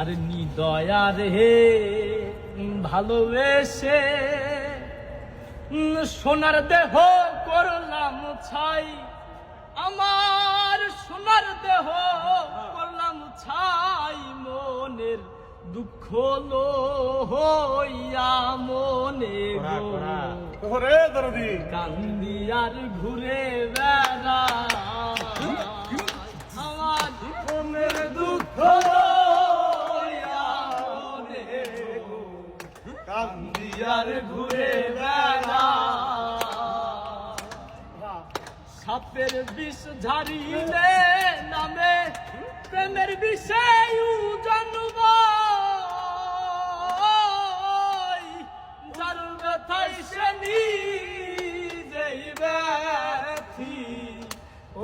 আর নিদয়ার হে ভালোবেসে সোনার দেহ করলাম ছাই, আমার সোনার দেহ করলাম ছাই, মনের দুঃখ লো হইয়া মনে কান্দি আর ঘুরে বেড়া, আমার মনের দুঃখ লইয়া মনে কান্দি আর ঘুরে বেড়া, সাপের বিষ ঝাড়িলে নামে প্রেমের বিষে জন্ম, যার ব্যথায় সে নিজেই ব্যথি,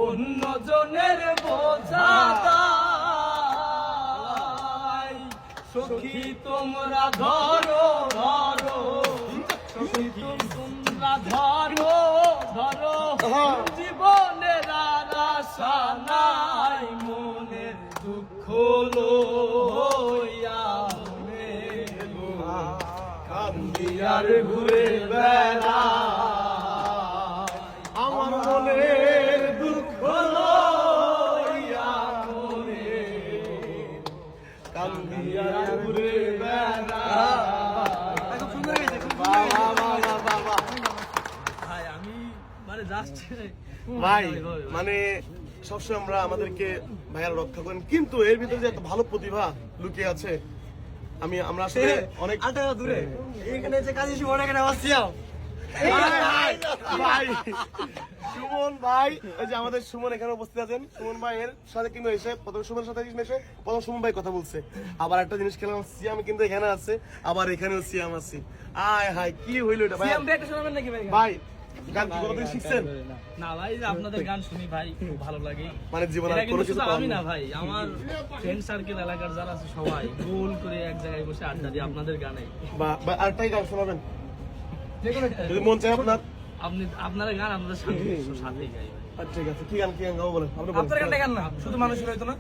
অন্য জনের বোঝা দায়। সখী তোমরা ধরো ধরো, সখী তোমরা ধরো ধরো, জীবনের আর আশা নাই, মনের দুঃখ লইয়া মনে কান্দি আর ঘুরে বেড়া, আমার মনের দুঃখ লইয়া মনে কান্দি আর ঘুরে বেড়া। ভাই আমি মানে জাস্ট ভাই মানে সবসময় আমরা আমাদেরকে ভাইয়ারা রক্ষা করেন, কিন্তু এর ভিতরে যে এত ভালো প্রতিভা লুকিয়ে আছে, আমরা আসলে অনেক দূরে এখানে যে কাজী সুমন এখানে আসছিলাম ভাই সুমন ভাই, ওই যে আমাদের সুমন এখানে উপস্থিত আছেন, সুমন ভাই এর সাথে কিন্তু এসে প্রথম সুমনের সাথে এসে প্রথম সুমন ভাই কথা বলছে, আবার একটা জিনিস খেলাম, সিয়াম কিন্তু এখানে আছে, আবার এখানেও সিয়াম আছে। আয় হাই কি হইলো এটা ভাই? সিয়াম ভাই একটা শোনাবেন নাকি ভাই? ভাই গান কি কোনোদিন শিখছেন? না ভাই, আপনাদের গান শুনি ভাই, খুব ভালো লাগে। মানে জীবনে এটা কোনো কিন্তু কিছু শুধু পাওয়া আমি না না। ভাই, আমার ফ্রেন্ড সার্কেল এলাকার যারা আছে সবাই গোল করে এক জায়গায় বসে আড্ডা দিয়ে আপনাদের গানে। বা আরেকটাই গান শোনাবেন যদি মন চায় আপনার? আপনারা গান আপনাদের সাথেই গাই ভাই। আচ্ছা ঠিক আছে, কি গান গাও বলেন? আপনি বলেন। আপনার গানটা গান না শুধু মানুষের হয়তো না